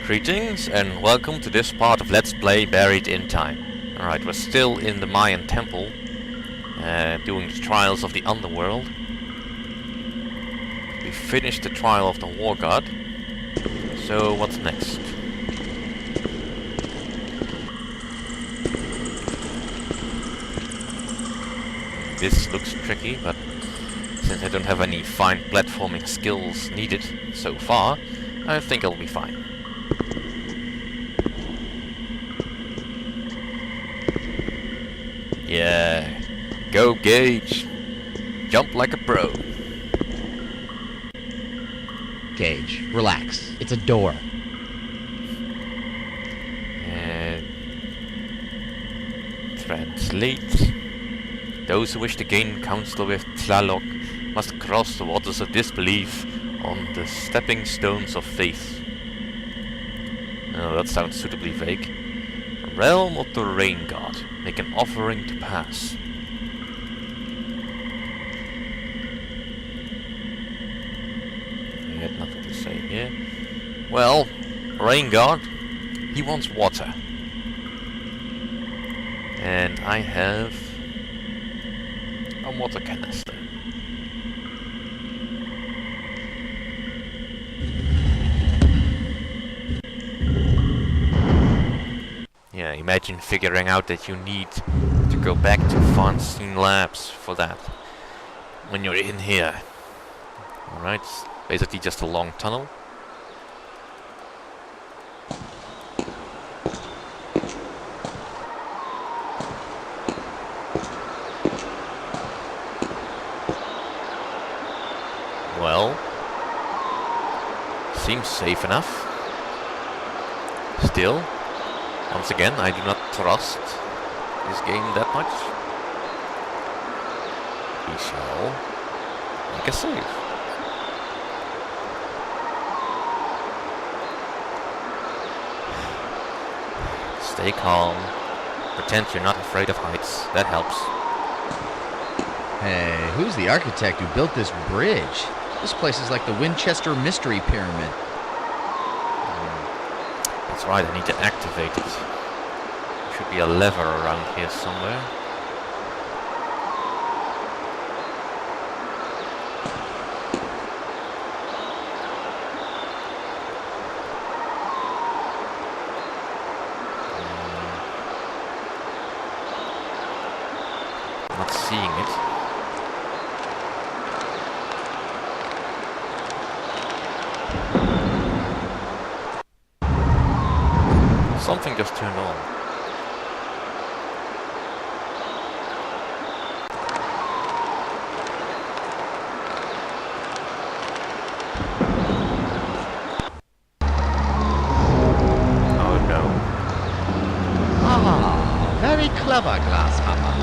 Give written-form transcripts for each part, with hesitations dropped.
Greetings and welcome to this part of Let's Play Buried in Time. Alright, we're still in the Mayan temple, doing the trials of the underworld. We finished the trial of the war god. So what's next? This looks tricky, but since I don't have any fine platforming skills needed so far, I think I'll be fine. Yeah, go Gage, jump like a pro. Gage, relax, it's a door. And translate. Those who wish to gain counsel with Tlaloc must cross the waters of disbelief on the stepping stones of faith. Oh, that sounds suitably vague. Realm of the rain god. Make an offering to pass. He had nothing to say here. Well, rain god, he wants water. And I have a water canister. Yeah, imagine figuring out that you need to go back to Fanzine Labs for that when you're in here. Alright, basically just a long tunnel. Well, seems safe enough. Still, once again, I do not trust this game that much. We shall make a save. Stay calm. Pretend you're not afraid of heights. That helps. Hey, who's the architect who built this bridge? This place is like the Winchester Mystery Pyramid. That's right, I need to activate it. There should be a lever around here somewhere. Not seeing it. Something just turned on. Oh no. Ah, very clever, Grasshopper.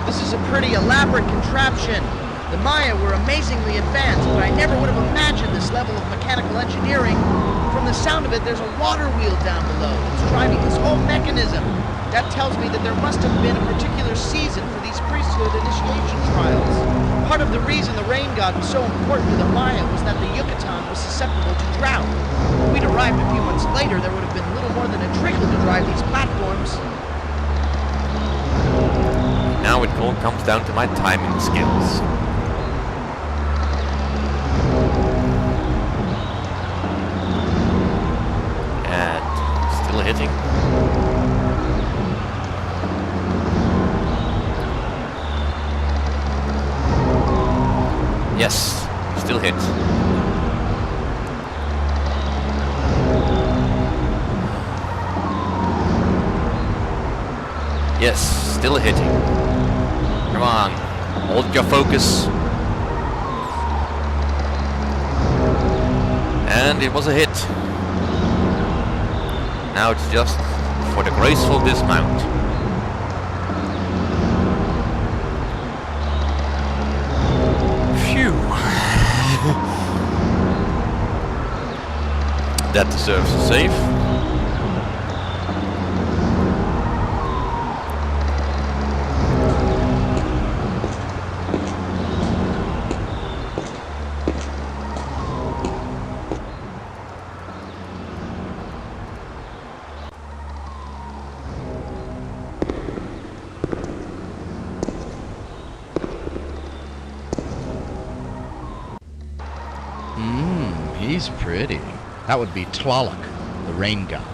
This is a pretty elaborate contraption. The Maya were amazingly advanced, but I never would have imagined this level of mechanical engineering. From the sound of it, there's a water wheel down below. It's driving this whole mechanism. That tells me that there must have been a particular season for these priesthood initiation trials. Part of the reason the rain god was so important to the Maya was that the Yucatan was susceptible to drought. If we'd arrived a few months later, there would have been little more than a trickle to drive these platforms. Now it all comes down to my timing skills. Still hitting. Yes, still hit. Yes, still hitting. Come on, hold your focus. And it was a hit. Now it's just for the graceful dismount. Phew. That deserves a save. He's pretty. That would be Tlaloc, the rain god.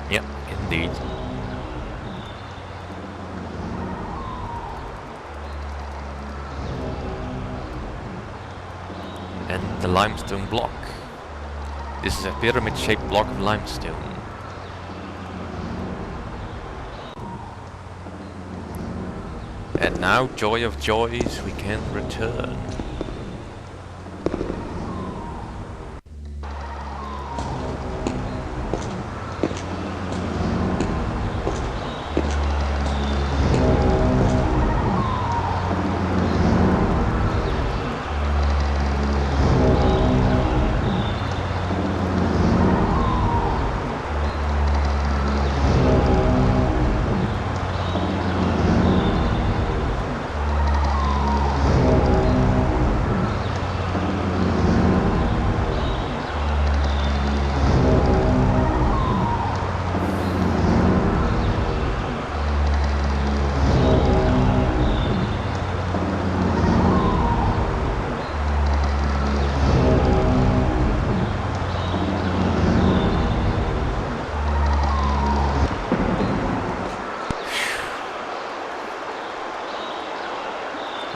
Yep, indeed. And the limestone block. This is a pyramid-shaped block of limestone. And now, joy of joys, we can return.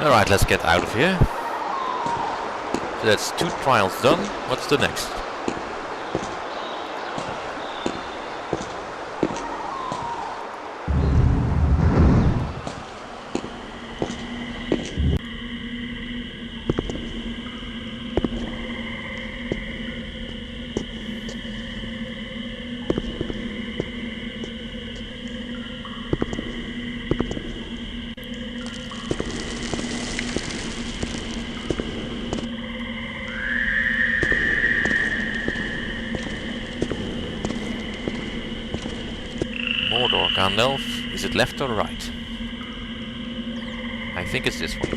Alright, let's get out of here. So that's 2 trials done. What's the next? Mordor, Gandalf. Is it left or right? I think it's this one.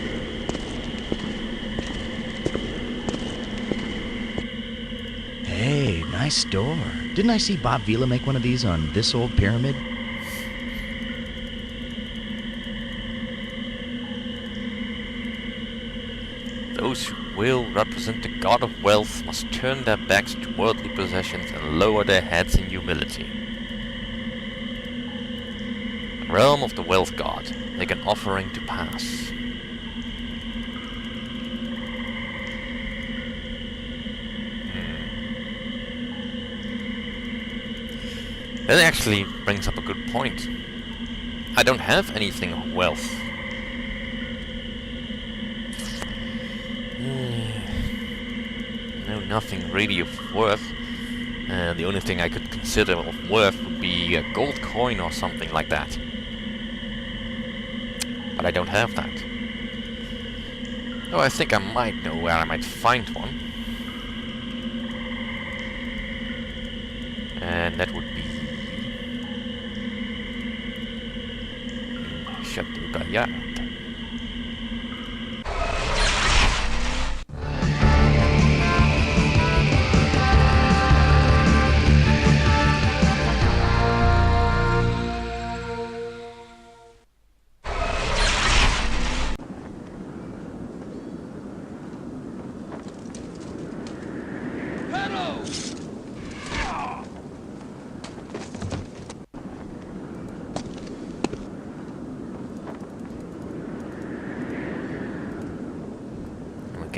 Hey, nice door. Didn't I see Bob Vila make one of these on this old pyramid? Those who will represent the god of wealth must turn their backs to worldly possessions and lower their heads in humility. Realm of the wealth god, make an offering to pass. That actually brings up a good point. I don't have anything of wealth. No, nothing really of worth. The only thing I could consider of worth would be a gold coin or something like that. But I don't have that. Though I think I might know where I might find one. And that would be in Château Gaillard.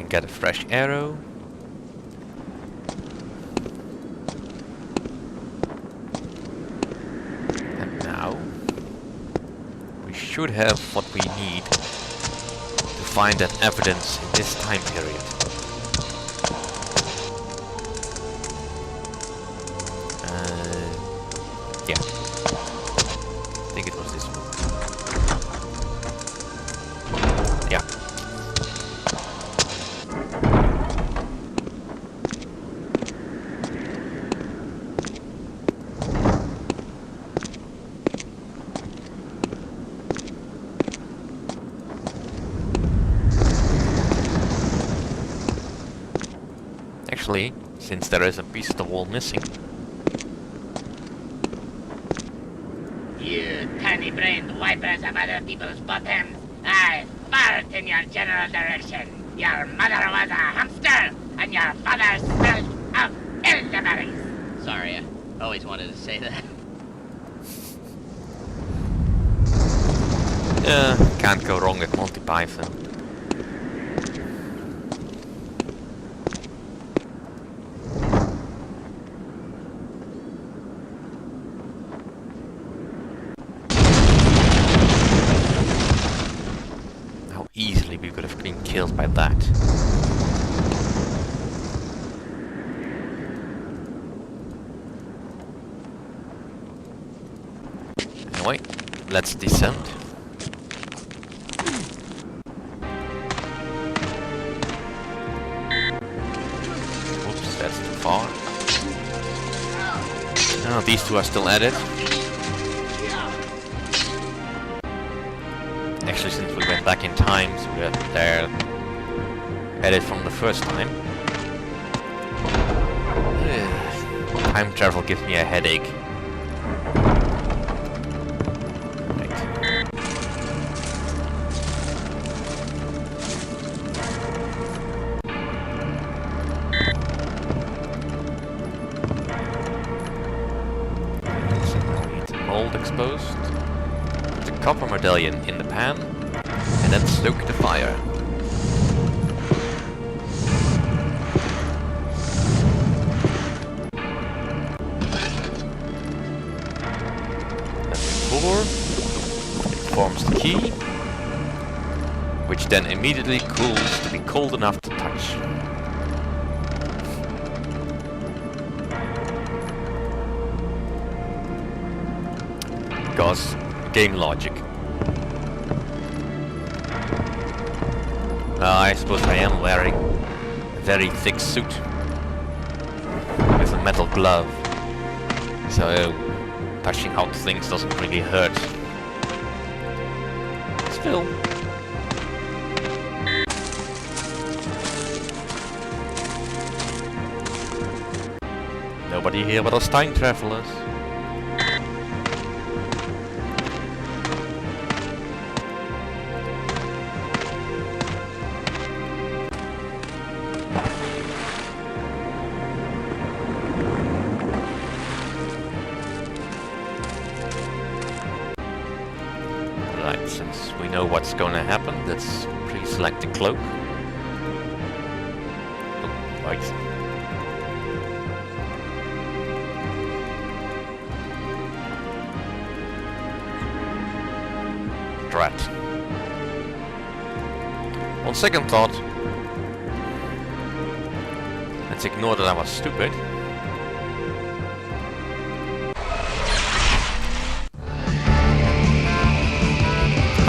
Get a fresh arrow. And now we should have what we need to find that evidence in this time period. Yeah. I think it was this one. Yeah. Since there is a piece of the wall missing. You tiny-brained wipers of other people's bottoms. I fart in your general direction. Your mother was a hamster, and your father smelled of elderberries. Sorry, I always wanted to say that. Yeah, can't go wrong with Monty Python. How easily we could have been killed by that. Anyway, let's descend. That's too far. Oh, these two are still at it. Actually, since we went back in time, so they're at it from the first time. Time travel gives me a headache. Exposed. Put the copper medallion in the pan and then stoke the fire. Then pour. It forms the key, which then immediately cools to be cold enough to touch. Because game logic. I suppose I am wearing a very thick suit with a metal glove, so touching hot things doesn't really hurt. Still. Nobody here but us time travelers. Since we know what's going to happen, let's pre-select the cloak. Oh, right. Drat. On second thought, let's ignore that I was stupid.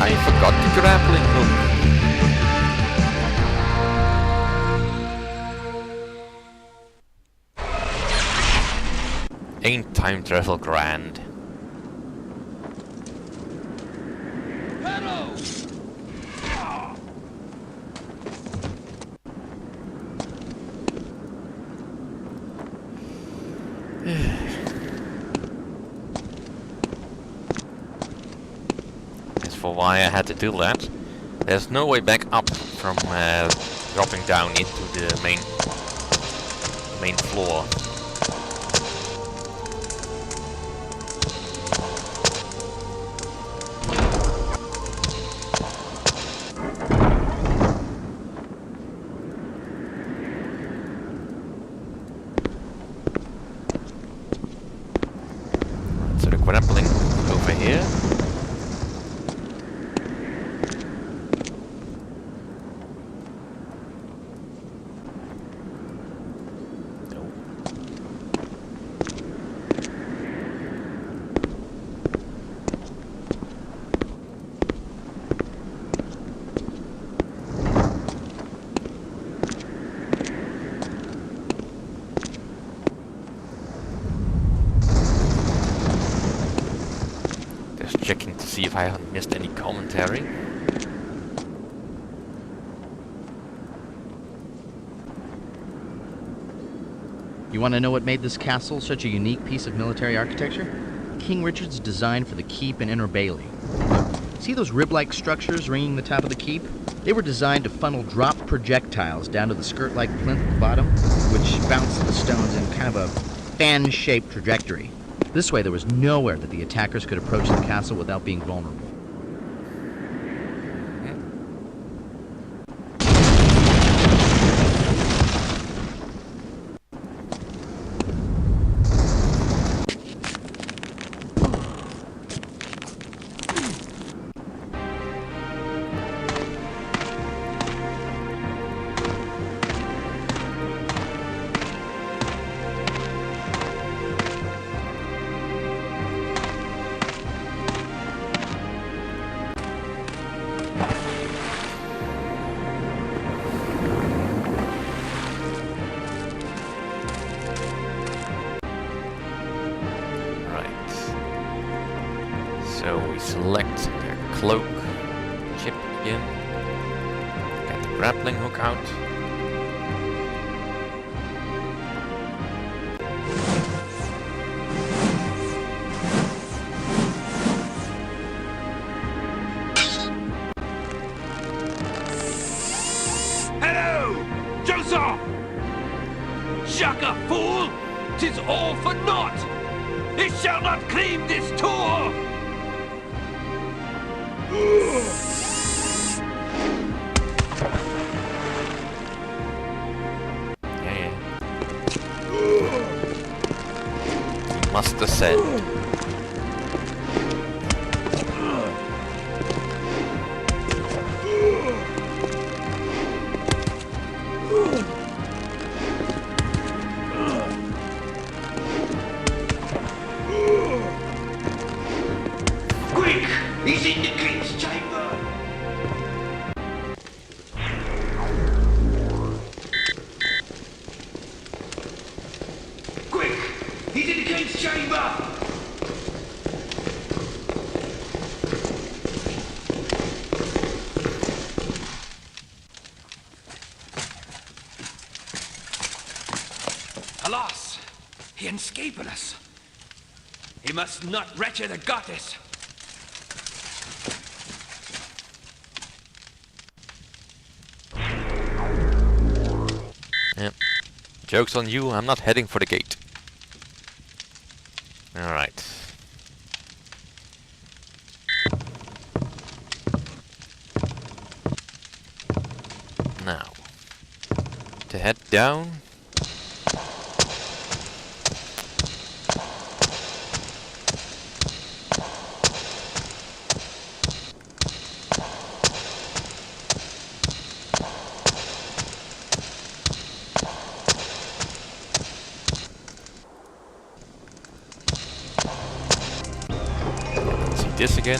I forgot the grappling hook. Ain't time travel grand? For why I had to do that. There's no way back up from dropping down into the main floor. So the grappling over here. Checking to see if I haven't missed any commentary. You want to know what made this castle such a unique piece of military architecture? King Richard's design for the keep and inner bailey. See those rib-like structures ringing the top of the keep? They were designed to funnel drop projectiles down to the skirt-like plinth at the bottom, which bounced the stones in kind of a fan-shaped trajectory. This way, there was nowhere that the attackers could approach the castle without being vulnerable. So we select the cloak chip again, get the grappling hook out. Hello, Joseph! Shaka, fool! 'Tis all for naught! It shall not claim this tour! Yeah. He must have said. Quick! He's in the king's chamber! Quick! He's in the king's chamber! Alas! He escaped us! He must not wretch the goddess! Yep. Joke's on you, I'm not heading for the gate. Alright. Now, to head down. This again.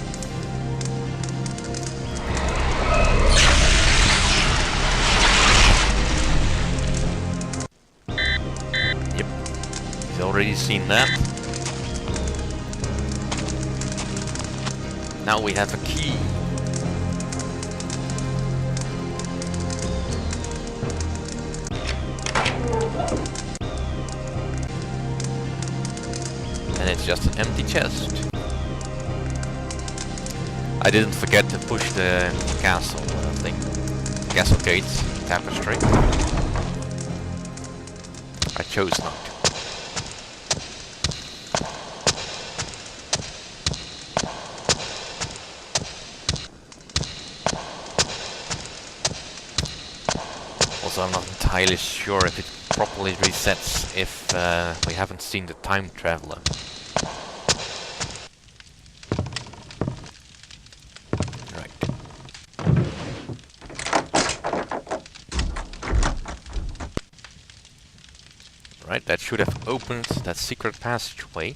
Yep, he's already seen that. Now we have a key. And it's just an empty chest. I didn't forget to push the castle thing. Castle gates tapestry. I chose not to. Also, I'm not entirely sure if it properly resets if we haven't seen the time traveler. Right, that should have opened that secret passageway.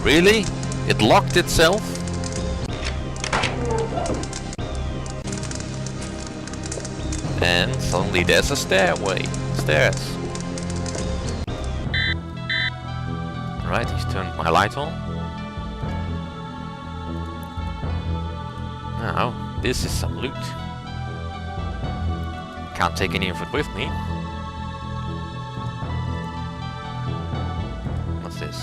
Really? It locked itself. And suddenly there's a stairs. Right, he's turned my light on. Now, this is some loot. Can't take any of it with me. What's this?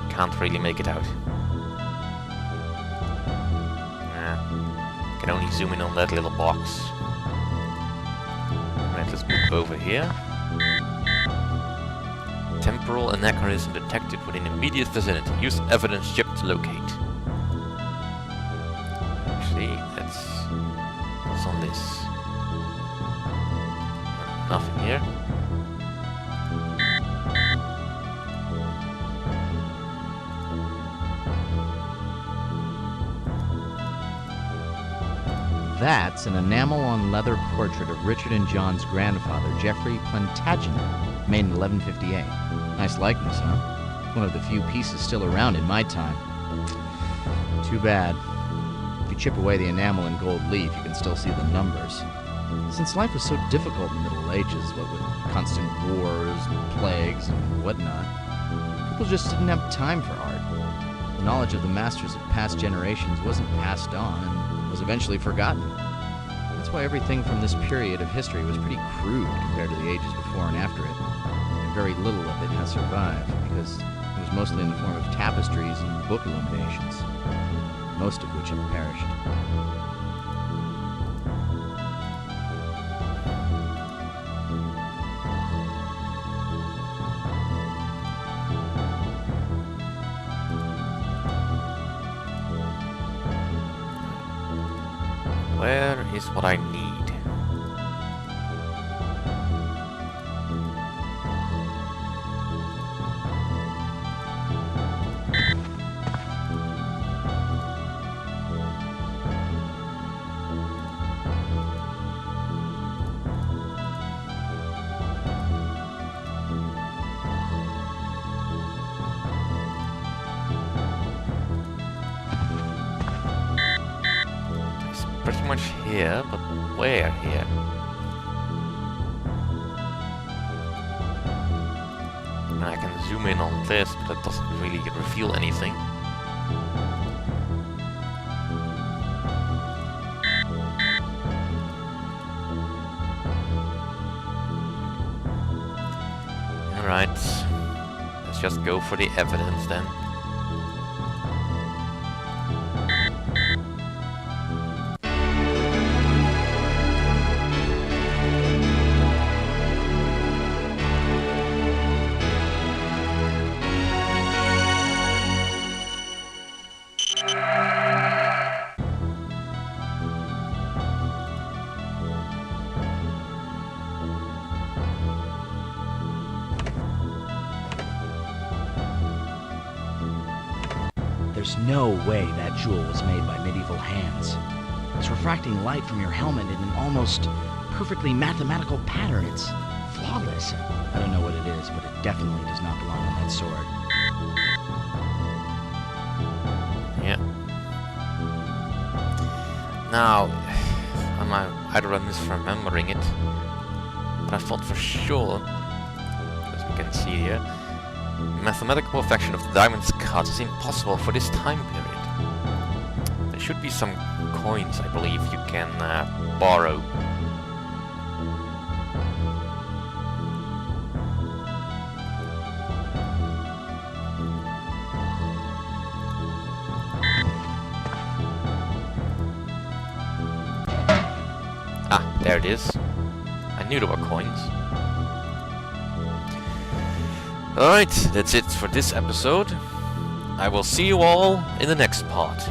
Can't really make it out. Can only zoom in on that little box. Right, let's move over here. Temporal anachronism detected within immediate vicinity. Use evidence chip to locate. Actually, what's on this? Nothing here. That's an enamel-on-leather portrait of Richard and John's grandfather, Geoffrey Plantagenet, made in 1158. Nice likeness, huh? One of the few pieces still around in my time. Too bad. If you chip away the enamel and gold leaf, you can still see the numbers. Since life was so difficult in the Middle Ages, what with constant wars and plagues and whatnot, people just didn't have time for art. The knowledge of the masters of past generations wasn't passed on and was eventually forgotten. That's why everything from this period of history was pretty crude compared to the ages before and after it. And very little of it has survived, because it was mostly in the form of tapestries and book illuminations, most of which have perished. Where is what I need? Pretty much here, but where here? I can zoom in on this, but that doesn't really reveal anything. Alright, let's just go for the evidence then. There's no way that jewel was made by medieval hands. It's refracting light from your helmet in an almost perfectly mathematical pattern. It's flawless. I don't know what it is, but it definitely does not belong on that sword. Yeah. Now, either I'm misremembering it, but I thought for sure, as we can see here, mathematical perfection of the diamond's cut is impossible for this time period. There should be some coins, I believe, you can borrow. Ah, there it is. I knew there were coins. Alright, that's it for this episode. I will see you all in the next part.